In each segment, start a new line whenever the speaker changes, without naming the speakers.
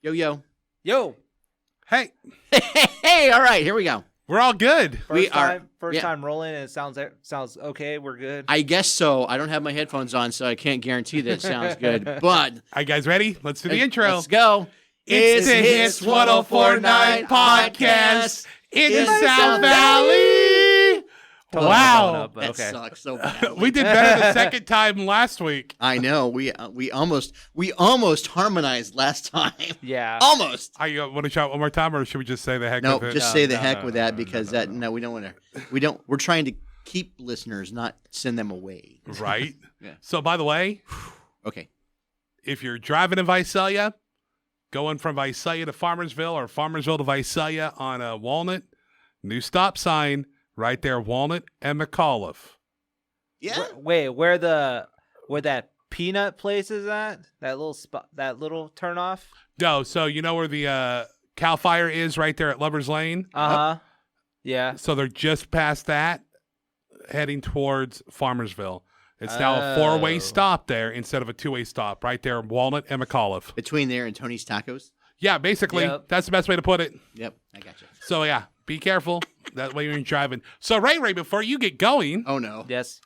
Yo, yo.
Yo.
Hey,
Hey, all right, here we go.
we're all good.
We are-
First
yeah.
time rolling, and it sounds okay. We're good.
I guess so. I don't have my headphones on, so I can't guarantee that it sounds good. But
All right, guys, ready? Let's do the intro.
Let's go.
It's the Hits 1049 podcast in the South Valley.
Totally
Wow.
blowing up, but
That
okay.
sucks so bad.
We did better the second time last week.
I know. We almost harmonized last time.
Yeah.
Almost.
I want to try it one more time, or should we just say the heck
No,
of it?
just
No,
say the
no,
heck
no,
with
no,
that
no,
because
no,
that no, we don't want to. We don't. We're trying to keep listeners, not send them away.
Right?
Yeah.
So, by the way,
Okay.
if you're driving in Visalia, going from Visalia to Farmersville or Farmersville to Visalia on a Walnut, new stop sign right there, Walnut and McAuliffe.
Yeah.
Wait, where that peanut place is at? That little spot, that little turnoff?
No, so you know where the Cal Fire is right there at Lover's Lane?
Uh-huh. Yeah.
So they're just past that, heading towards Farmersville. It's now a four-way
Oh.
stop there instead of a two-way stop right there, Walnut and McAuliffe.
Between there and Tony's Tacos.
Yeah, basically,
Yep.
that's the best way to put it.
Yep, I got you.
So, yeah, be careful. That way you're driving. So, Ray, before you get going,
Oh no.
Yes.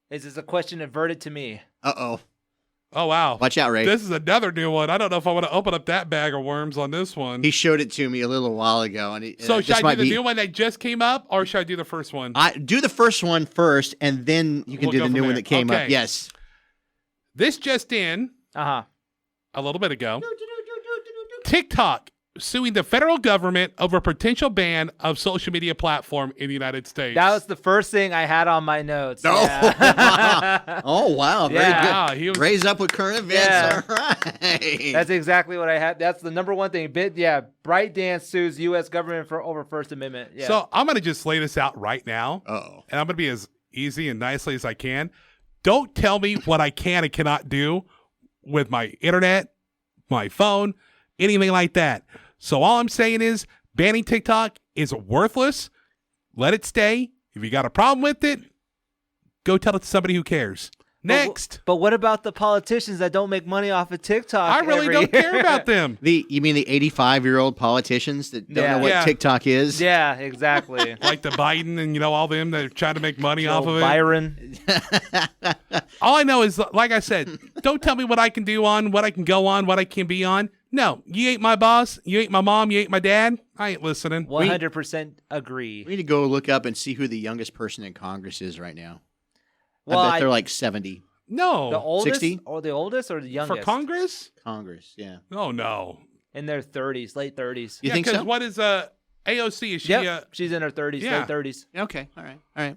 Is this a question averted to me?
Uh-oh.
oh, wow.
Watch out, Ray.
This is another new one. I don't know if I want to open up that bag of worms on this one.
He showed it to me a little while ago, and
So,
this
should I
might
do the
be.
new one that just came up, or should I do the first one?
I do the first one first, and then you can
We'll
do
go
the
from
new one
there.
that came
Okay.
up. Yes.
This just in
Uh-huh.
a little bit ago. TikTok suing the federal government over potential ban of social media platform in the United States.
That was the first thing I had on my notes.
No.
Yeah.
Oh wow, very
Yeah.
Wow,
good.
he was-
Raise up with current events.
Yeah.
All right.
That's exactly what I had. That's the number one thing. BrightDance sues U.S. government for over First Amendment. Yeah.
So I'm going to just lay this out right now,
Uh-oh.
and I'm going to be as easy and nicely as I can. Don't tell me what I can and cannot do with my internet, my phone, anything like that. So all I'm saying is banning TikTok is worthless. Let it stay. If you got a problem with it, go tell it to somebody who cares. Next.
But what about the politicians that don't make money off of TikTok?
I really
every
don't
year?
care about them.
You mean the 85-year-old politicians that don't
Yeah.
know what
Yeah.
TikTok is?
Yeah, exactly.
Like the Biden and, all them that are trying to make money off of it.
Byron.
All I know is, like I said, don't tell me what I can do on, what I can go on, what I can be on. No, you ain't my boss. You ain't my mom. You ain't my dad. I ain't listening.
100% agree.
We need to go look up and see who the youngest person in Congress is right now.
Well,
I bet they're like 70.
No.
the oldest
60?
or the oldest or the youngest?
For Congress?
Congress, yeah.
Oh, no.
In their 30s, late 30s.
You think so?
What is AOC? Is she
Yep, she's in her 30s,
yeah.
late 30s.
Okay, all right.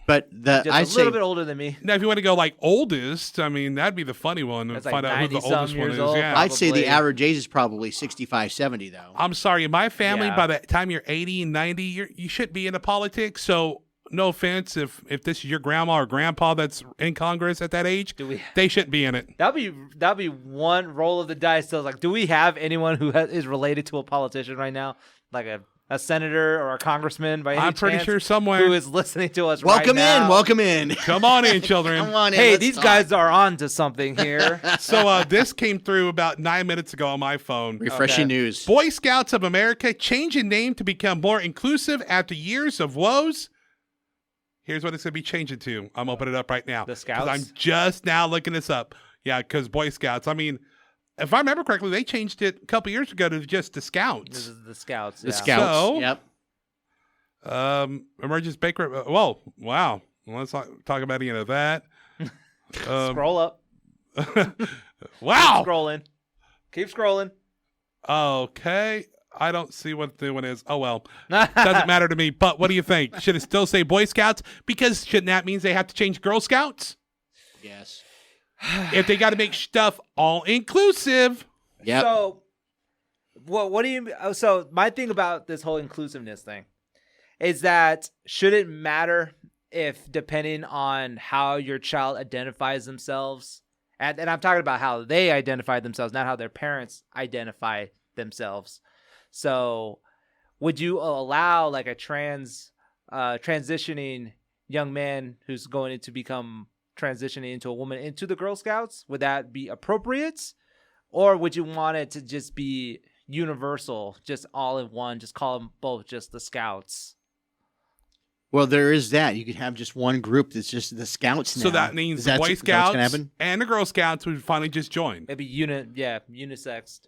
But
Just
I'd
a
say
little bit older than me.
now, if you want to go like oldest, I mean, that'd be the funny one.
That's
Find
like
out who the
90-some
oldest one
years
is.
old,
Yeah.
I'd say the
probably.
average age is probably 65, 70, though.
I'm sorry. In my family,
Yeah.
by the time you're 80 and 90, you shouldn't be into politics. So, no offense if this is your grandma or grandpa that's in Congress at that age, they shouldn't be in it.
That'd be one roll of the dice. So, like, do we have anyone who is related to a politician right now, like a senator or a congressman? By any
I'm pretty
chance,
sure somewhere.
who is listening to us
Welcome
right now?
in, welcome in.
Come on in, children.
Come on in.
Hey,
let's
these
talk.
guys are on to something here.
So this came through about 9 minutes ago on my phone.
Refreshing
Okay.
news.
Boy Scouts of America changing name to become more inclusive after years of woes. Here's what it's going to be changing to. I'm opening it up right now.
The
'Cause
Scouts?
I'm just now looking this up. Yeah, because Boy Scouts. I mean, if I remember correctly, they changed it a couple years ago to just the
This
Scouts.
is the Scouts.
The
yeah.
Scouts.
So-
Yep.
Emergence Baker. Whoa, wow. Well, let's not talk about any of that.
Scroll up.
Wow.
Scrolling. Keep scrolling.
Okay. I don't see what the one is. Oh, well. Doesn't matter to me. But what do you think? Should it still say Boy Scouts? Because shouldn't that mean they have to change Girl Scouts?
Yes.
If they got to make stuff all inclusive.
Yep.
So, what do you? So, my thing about this whole inclusiveness thing is that should it matter if, depending on how your child identifies themselves, and I'm talking about how they identify themselves, not how their parents identify themselves. So, would you allow like a transitioning young man who's going to become transitioning into a woman into the Girl Scouts? Would that be appropriate? or would you want it to just be universal, just all in one? Just call them both just the Scouts.
Well, there is that. You could have just one group that's just the Scouts now.
So that means
Is
the
that-
Boy
is that what's gonna
Scouts
happen?
and the Girl Scouts would finally just join.
Maybe unisex.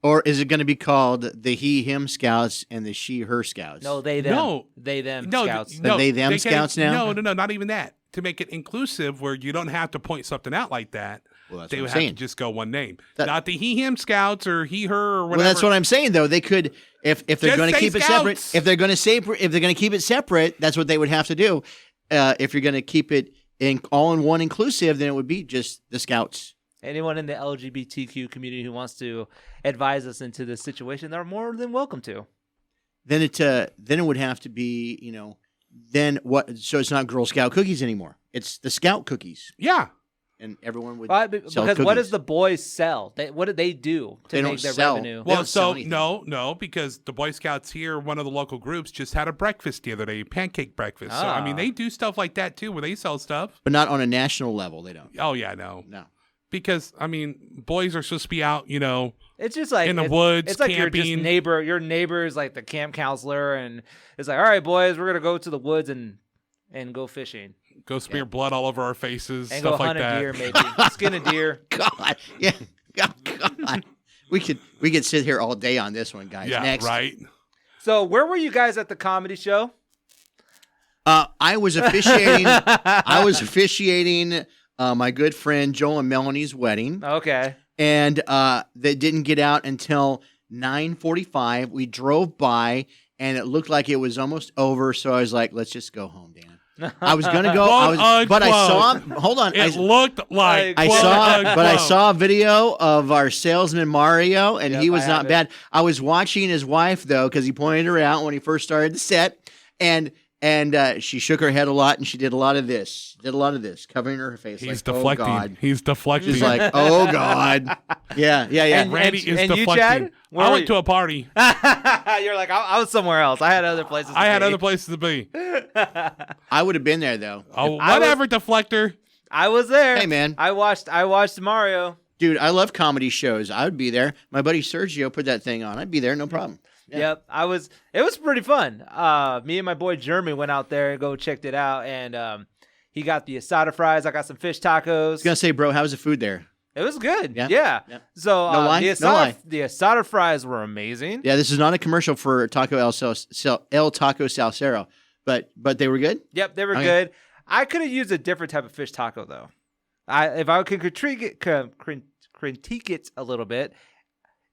Or is it going to be called the he/him Scouts and the she/her Scouts?
No, they them.
No.
They them
No,
Scouts.
The they, them
can't-
Scouts now?
No, not even that. To make it inclusive, where you don't have to point something out like that,
Well, that's
they
what
would
I'm
have
saying.
to just go one name,
That-
not the he/him Scouts or he/her or whatever.
Well, that's what I'm saying though. They could, if they're
Just
going to
say
keep it separate,
Scouts.
if they're going to keep it separate, that's what they would have to do. If you're going to keep it all in one inclusive, then it would be just the Scouts.
Anyone in the LGBTQ community who wants to advise us into this situation, they're more than welcome to.
Then it would have to be, then what? So it's not Girl Scout cookies anymore. It's the Scout cookies,
Yeah.
and everyone would
Because
sell
what
cookies.
does the boys sell? What do they do to
They
make
don't
their
sell.
revenue?
They
Well,
don't sell
so
anything.
no, because the Boy Scouts here, one of the local groups, just had a breakfast the other day, pancake breakfast. So I mean,
Ah.
they do stuff like that too, where they sell stuff.
But not on a national level. They don't.
Oh yeah, no,
No.
because I mean, boys are supposed to be out,
It's just like
in the woods,
It's like your
camping.
neighbor. Your neighbor is like the camp counselor, and it's like, all right, boys, we're gonna go to the woods and go fishing
go smear blood all over our faces,
and
stuff
go
like
hunt
that.
a deer, maybe skin a deer.
God, yeah, oh, God. We could sit here all day on this one, guys.
Yeah,
Next.
right.
So where were you guys at the comedy show?
I was officiating. My good friend Joel and Melanie's wedding,
Okay.
and they didn't get out until 9:45. We drove by, and it looked like it was almost over. So I was like, "Let's just go home, Dan." I was gonna go, but I saw. Hold on,
It looked like
I
quote,
saw,
unquote.
but I saw a video of our salesman Mario, and
Yep,
he was
I
not
have it.
bad. I was watching his wife though, because he pointed her out when he first started the set, and she shook her head a lot, and she did a lot of this, covering her face.
He's
like,
deflecting.
Oh God.
He's deflecting.
She's like, oh God, yeah.
And-
Randy is
and you,
deflecting.
Chad? Where
I
were
went
you?
to a party.
You're like, I was somewhere else. I had other places.
I had
be.
other places to be.
I would have been there though.
Oh,
I
whatever, deflector.
I was there.
Hey, man.
I watched Mario.
Dude, I love comedy shows. I would be there. My buddy Sergio put that thing on. I'd be there, no problem. Yeah.
Yep, it was pretty fun. Me and my boy Jeremy went out there and go checked it out, and he got the asada fries. I got some fish tacos.
I was gonna say, bro, how was the food there?
It was good.
Yeah?
Yeah.
Yeah.
So
No lie?
the
No
asada,
lie.
the asada fries were amazing.
Yeah, this is not a commercial for Taco El Taco Salsero, but they were good.
Yep, they were
Okay.
good. I could have used a different type of fish taco though. If I could critique it a little bit,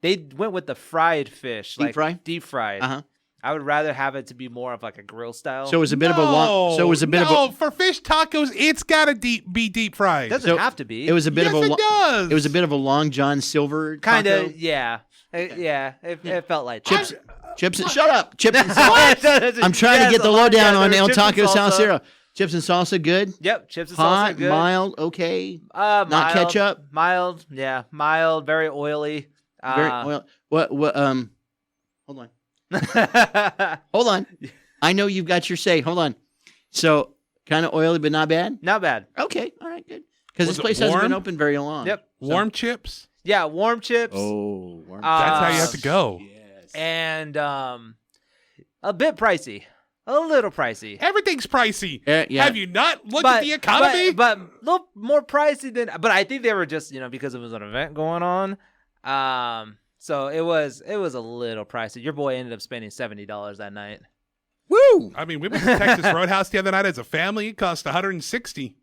they went with the fried fish,
Deep fry?
deep fried.
Uh-huh.
I would rather have it to be more of like a grill style.
So it was a bit of a long. So it was a bit of a.
for fish tacos, it's gotta be deep fried.
it doesn't
so
have to be.
It was a bit
yes,
of a.
it does.
It was a bit of a Long John Silver
kind
taco.
of, yeah. It felt like
Chips. Chips and shut up. Chips and salsa. I'm trying
Yeah,
to get
so
the
long-
lowdown
yeah,
on
there
El
were chips and
Taco
salsa.
Salsero. Chips and salsa, good.
Yep, chips and
Hot,
salsa good.
mild, okay.
Mild,
ketchup?
Mild, yeah, mild, very oily.
Very well. What? Hold on. Hold on. I know you've got your say. Hold on. So kind of oily, but not bad.
Not bad.
Okay. All right. Good. Because
Was
this
it
place hasn't been
warm?
open very long.
Yep.
warm chips.
Yeah, warm chips.
Oh, warm.
That's how you have to
chips.
go.
Yes.
And a bit pricey. A little pricey.
Everything's pricey.
Yeah.
Have you not looked at the economy?
But a little more pricey than. But I think they were just because it was an event going on. So it was a little pricey. Your boy ended up spending $70 that night.
Woo.
I mean, we went to Texas Roadhouse the other night as a family. It cost $160.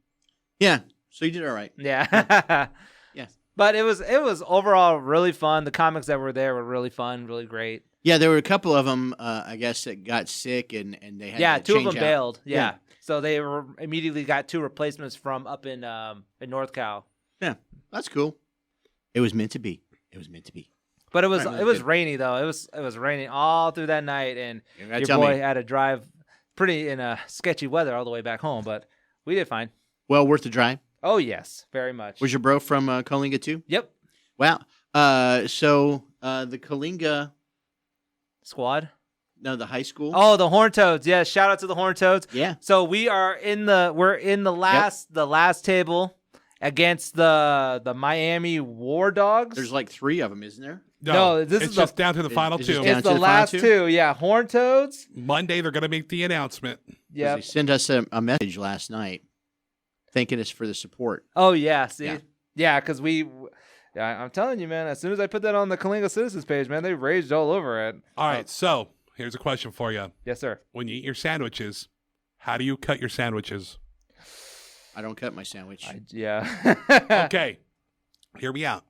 Yeah. So you did all right.
Yeah.
Yeah.
But it was overall really fun. The comics that were there were really fun, really great.
Yeah, there were a couple of them, I guess, that got sick and they had to
Two of
change
them
out.
bailed. Yeah.
Yeah.
So they immediately got two replacements from up in North Cal.
Yeah, that's cool. It was meant to be. It was meant to be.
But it was
Right,
it was
good.
rainy though. It was raining all through that night, and
You gotta
your
tell
boy
me.
had to drive pretty in sketchy weather all the way back home. But we did fine.
Well worth the drive.
Oh yes, very much.
Was your bro from Coalinga too?
Yep.
Wow. So the Coalinga,
Squad.
no, the high school.
Oh, the Horn Toads. Yeah, shout out to the Horn Toads.
Yeah.
So we're in the last table, against the Miami War Dogs.
There's like 3 of them, isn't there?
No, this
it's
is
just down to the final
it's
2.
just down
It's
to
the
the final
last
2?
2. Yeah, Horn Toads.
Monday, they're going to make the announcement.
Yeah.
They sent us a message last night thanking us for the support.
Oh yeah. See.
Yeah.
Yeah, because I'm telling you, man. As soon as I put that on the Kalinga Citizens page, man, they raged all over it.
All right, so here's a question for you.
Yes, sir.
When you eat your sandwiches, how do you cut your sandwiches?
I don't cut my sandwich.
Yeah.
Okay, hear me out.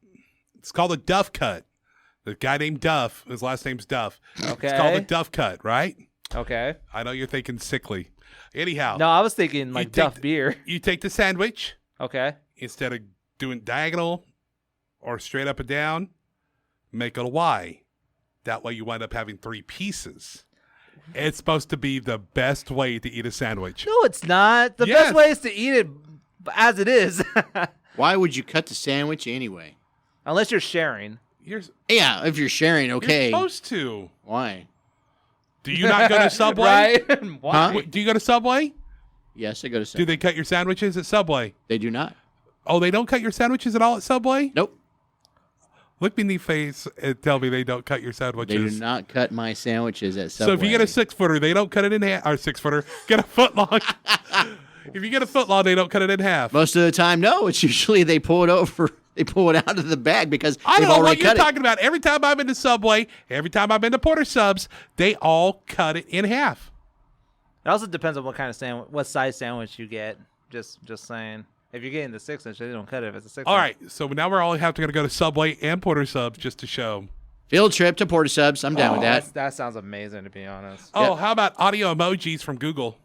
It's called a Duff cut. The guy named Duff, his last name's Duff.
Okay.
It's called a Duff cut, right?
Okay.
I know you're thinking sickly. Anyhow,
No, I was thinking like Duff beer.
you take the sandwich,
Okay.
instead of doing diagonal or straight up and down, make it a Y. That way you wind up having 3 pieces. It's supposed to be the best way to eat a sandwich.
No, it's not. The
Yes.
best way is to eat it as it is,
Why would you cut the sandwich anyway?
unless you're sharing.
Yeah, if you're sharing,
You're
okay.
supposed to.
Why?
Do you not go to Subway?
Right? Why?
Huh?
Do you go to Subway?
Yes, I go to
Do
Subway.
they cut your sandwiches at Subway?
They do not.
Oh, they don't cut your sandwiches at all at Subway?
Nope.
Look me in the face and tell me they don't cut your
They
sandwiches.
do not cut my sandwiches at Subway.
So if you get a 6-footer, they don't cut it in half. Or 6-footer, get a foot long. If you get a foot long, they don't cut it in half.
Most of the time, no. It's usually they pull it over. They pull it out of the bag because
I
they've
don't know what
already
you're
cut it.
talking about. Every time I've been to Subway, every time I've been to Porter Subs, they all cut it in half.
It also depends on what kind of sandwich, what size sandwich you get. Just saying. If you're getting the 6-inch, they don't cut it if it's a 6-inch.
All right, so now we're all have to go to Subway and Porter Subs just to show.
Field trip to Porta Subs. I'm down with that.
That sounds amazing, to be honest.
Oh,
Yep.
how about audio emojis from Google?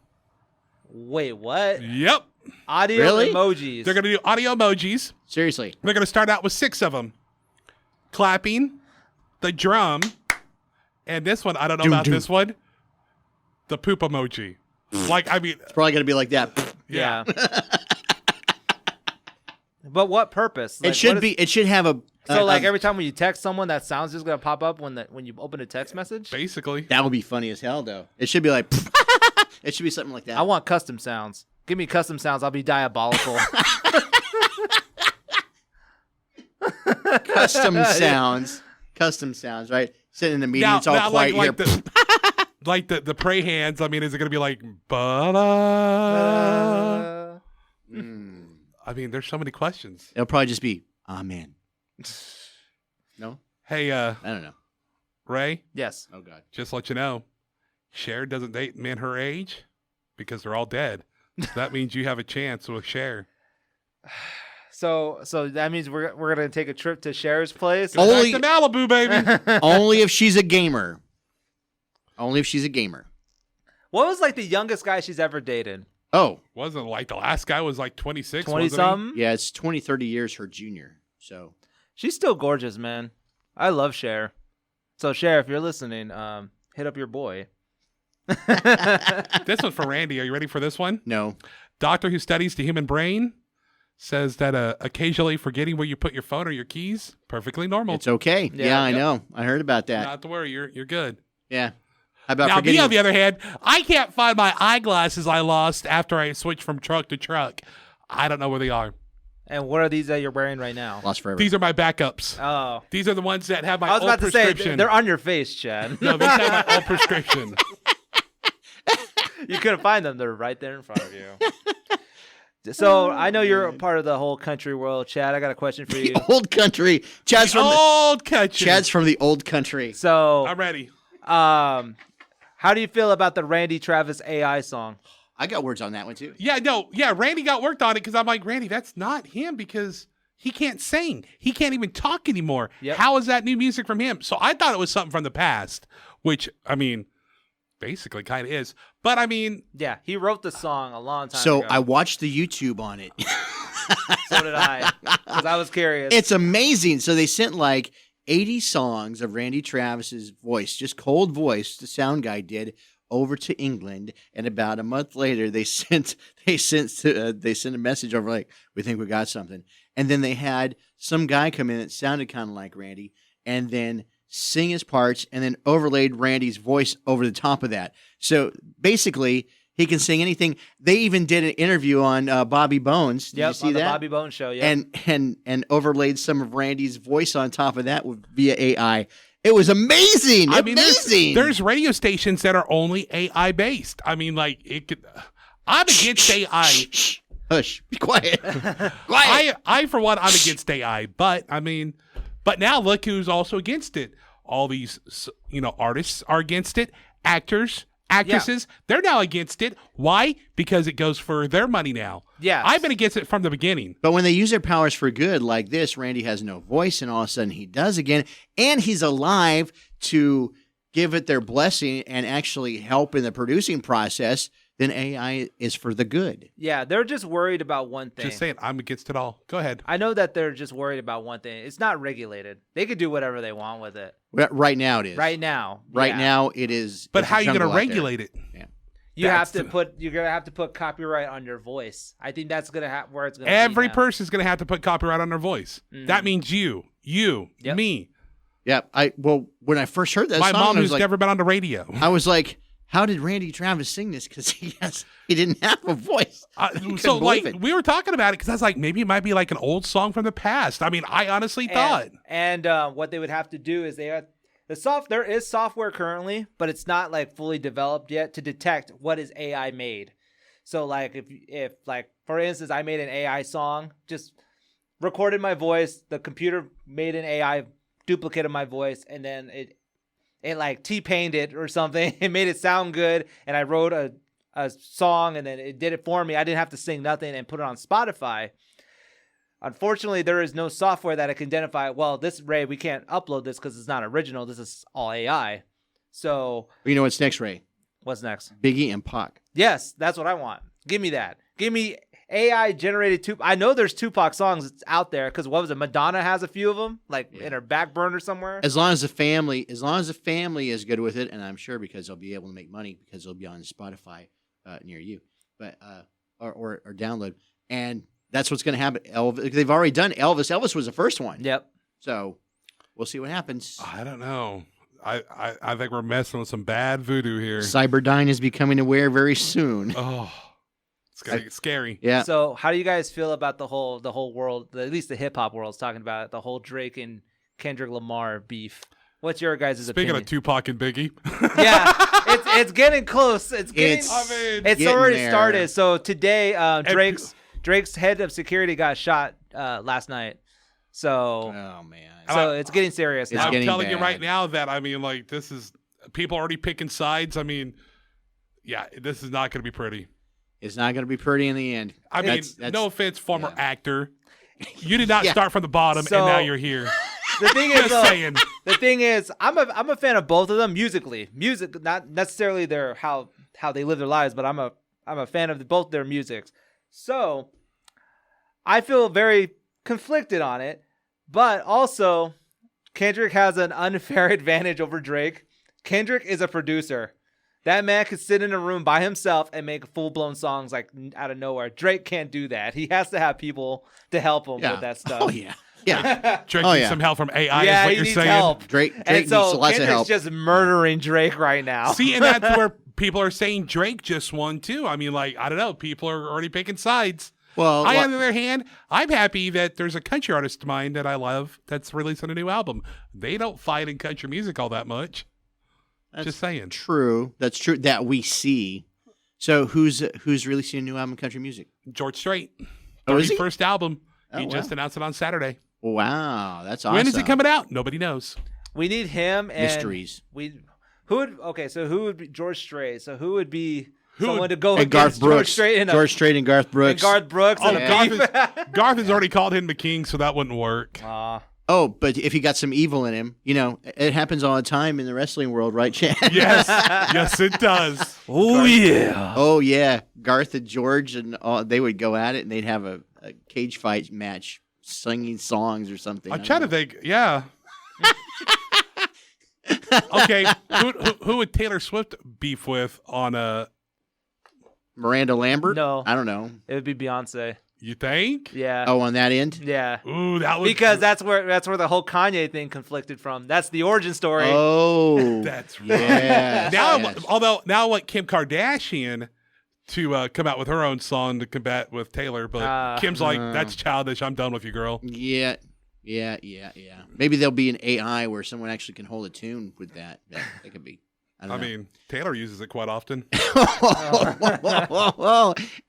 Wait, what?
Yep.
Audio
Really?
emojis.
They're going to do audio emojis.
Seriously.
They're going to start out with 6 of them. Clapping, the drum, and this one, I don't know about this one, the poop emoji. Like, I mean,
It's probably going to be like that.
Yeah. But what purpose? Like,
It should
what
be. It should have a.
So, like, every time when you text someone, that sound's just going to pop up when you open a text message?
basically.
That would be funny as hell, though. It should be like. It should be something like that.
I want custom sounds. Give me custom sounds. I'll be diabolical.
Custom sounds. Custom sounds, right? Sitting in a meeting,
Now,
it's all quiet here.
like the pray hands, I mean, is it going to be like, I mean, there's so many questions.
It'll probably just be amen. No?
Hey,
I don't know.
Ray,
Yes.
Oh, God.
just let you know, Cher doesn't date men her age because they're all dead. So that means you have a chance with Cher.
So that means we're going to take a trip to Cher's place?
Only-
Back to Malibu, baby.
Only if she's a gamer. Only if she's a gamer.
What was, like, the youngest guy she's ever dated?
Oh,
Wasn't like the last guy was like 26,
20-something?
yeah, it's 20, 30 years her junior. So
She's still gorgeous, man. I love Cher. So, Cher, if you're listening, hit up your boy.
This one's for Randy. Are you ready for this one?
no.
Doctor who studies the human brain says that occasionally forgetting where you put your phone or your keys, perfectly normal.
It's okay.
Yeah,
Yeah, I
yep.
know. I heard about that.
Not to worry, you're good.
Yeah. How about
Now,
forgetting?
me on the other hand, I can't find my eyeglasses I lost after I switched from truck to truck. I don't know where they are.
And what are these that you're wearing right now?
Lost forever.
These are my backups.
Oh.
These are the ones that have my
I was
old
about to say,
prescription.
they're on your face, Chad.
No, these have my old prescription.
You couldn't find them. They're right there in front of you. So I know you're a part of the whole country world, Chad. I got a question for you.
the old country. Chad's from the,
Old country.
Chad's from the old country.
So,
I'm ready.
how do you feel about the Randy Travis AI song?
I got words on that one too.
Yeah, no, yeah, Randy got worked on it because I'm like, Randy, that's not him because he can't sing. He can't even talk anymore.
Yep.
How is that new music from him? So I thought it was something from the past, which, I mean, basically kind of is. But, I mean,
Yeah, he wrote the song a long time
So
ago.
I watched the YouTube on it.
So did I, because I was curious.
It's amazing. So they sent like 80 songs of Randy Travis's voice, just cold voice, the sound guy did, over to England. And about a month later, they sent a message over like, we think we got something. And then they had some guy come in that sounded kind of like Randy, and then sing his parts, and then overlaid Randy's voice over the top of that. So basically, He can sing anything. They even did an interview on Bobby Bones. Did you see
on the
that?
Bobby Bones show. Yeah,
And overlaid some of Randy's voice on top of that via AI. It was amazing.
I mean,
amazing.
There's radio stations that are only AI based. I mean, like it could. I'm against AI.
Hush, be quiet. Quiet.
I for one, I'm against AI, but now look who's also against it. All these, artists are against it. Actors, actresses, they're now against it. Why? Because it goes for their money now.
Yeah,
I've been against it from the beginning.
But when they use their powers for good, like this, Randy has no voice, and all of a sudden he does again, and he's alive to give it their blessing and actually help in the producing process. Then AI is for the good.
Yeah, they're just worried about one thing.
Just saying, I'm against it all. Go ahead.
I know that they're just worried about one thing. It's not regulated. They could do whatever they want with it.
Right now it is.
Right now.
Right
yeah.
now it is.
But
it's
how
a
are you going
jungle
to
out there.
regulate it?
Yeah.
You're gonna have to put copyright on your voice. I think that's where it's gonna.
Every
be
person's going to have to put copyright on their voice.
Mhm.
That means you,
Yep.
me.
Yeah. When I first heard that
My
song,
mom
I
who's
was like,
never been on the radio.
I was like, how did Randy Travis sing this? Because he didn't have a voice.
So like
believe it.
we were talking about it because I was like, maybe it might be like an old song from the past. I mean, I honestly thought.
And what they would have to do is there is software currently, but it's not like fully developed yet to detect what is AI made. So like if like for instance, I made an AI song, just recorded my voice, the computer made an AI duplicate of my voice, and then it like T-painted it or something. It made it sound good, and I wrote a song, and then it did it for me. I didn't have to sing nothing and put it on Spotify. Unfortunately, there is no software that I can identify. Well, we can't upload this because it's not original. This is all AI. So
You know what's next, Ray?
what's next?
Biggie and Pac.
Yes, that's what I want. Give me that. Give me AI generated I know there's Tupac songs out there because what was it? Madonna has a few of them, like in her back burner somewhere.
As long as the family is good with it, and I'm sure because they'll be able to make money because they'll be on Spotify near you, but or download, and that's what's going to happen. They've already done Elvis. Elvis was the first one.
Yep.
So we'll see what happens.
I don't know. I think we're messing with some bad voodoo here.
Cyberdyne is becoming aware very soon.
Oh, it's gonna get scary.
Yeah.
So how do you guys feel about the whole world, at least the hip hop world's talking about it, the whole Drake and Kendrick Lamar beef? What's your guys'
Speaking
opinion?
of Tupac and Biggie,
Yeah, it's getting close. It's
getting
already
there.
started. So today, Drake's head of security got shot last night. So
Oh man.
it's getting serious
It's
now.
I'm
getting
telling you
bad.
right now that this is people already picking sides. I mean, yeah, this is not going to be pretty.
It's not going to be pretty in the end.
I mean,
That's-
no offense, former
yeah.
actor. You did not
Yeah.
start from the bottom,
So-
and now you're here.
The thing is,
Just
though,
saying.
the thing is, I'm a fan of both of them musically. Music, not necessarily their how they live their lives, but I'm a fan of both their musics. So I feel very conflicted on it, but also Kendrick has an unfair advantage over Drake. Kendrick is a producer. That man could sit in a room by himself and make full-blown songs like out of nowhere. Drake can't do that. He has to have people to help him with that stuff.
Oh yeah. Yeah.
Drake
Oh,
needs
yeah.
some help from AI.
Yeah,
is what
he
you're
needs
saying.
help.
Drake
And
needs
so
lots of
Kendrick's
help.
just murdering Drake right now.
See, and that's where people are saying Drake just won too. I mean, like, I don't know. People are already picking sides.
Well,
On the other hand, I'm happy that there's a country artist of mine that I love that's releasing a new album. They don't fight in country music all that much.
that's
Just saying.
true. That's true that we see. So who's releasing a new album in country music?
George Strait.
Oh, is he?
First album.
Oh,
He just
wow.
announced it on Saturday.
Wow, that's awesome.
When is it coming out? Nobody knows.
We need him and
Mysteries.
who would be George Strait? So who would be someone to go
And Garth
against George
Brooks.
Strait and
George Strait and Garth Brooks.
Garth Brooks?
Oh,
and
Garth has already called him the king, so that wouldn't work.
Oh, but if he got some evil in him, it happens all the time in the wrestling world, right, Chad?
Yes. Yes, it does.
Oh yeah.
Oh yeah, Garth and George and all, they would go at it, and they'd have a cage fight match, singing songs or something.
I'm trying to think. Yeah. Okay. Who would Taylor Swift beef with on a?
Miranda Lambert?
No.
I don't know.
It would be Beyonce.
You think?
Yeah.
Oh, on that end?
Yeah.
Ooh, that would
Because that's where the whole Kanye thing conflicted from. That's the origin story.
Oh,
That's right.
yeah.
Now,
yes.
although now what Kim Kardashian to come out with her own song to combat with Taylor, but Kim's like, that's childish. I'm done with you, girl.
Yeah. Maybe there'll be an AI where someone actually can hold a tune with that. That could be. I
mean, Taylor uses it quite often.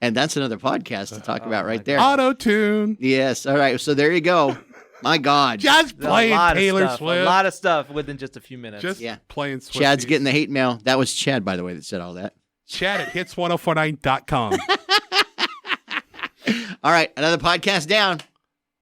And that's another podcast to talk about right there.
Auto-tune.
Yes. All right. So there you go. My God.
Just playing Taylor Swift.
A lot of stuff within just a few minutes.
Just playing Swift.
Chad's getting the hate mail. That was Chad, by the way, that said all that.
Chad at hits1049.com.
All right. Another podcast down.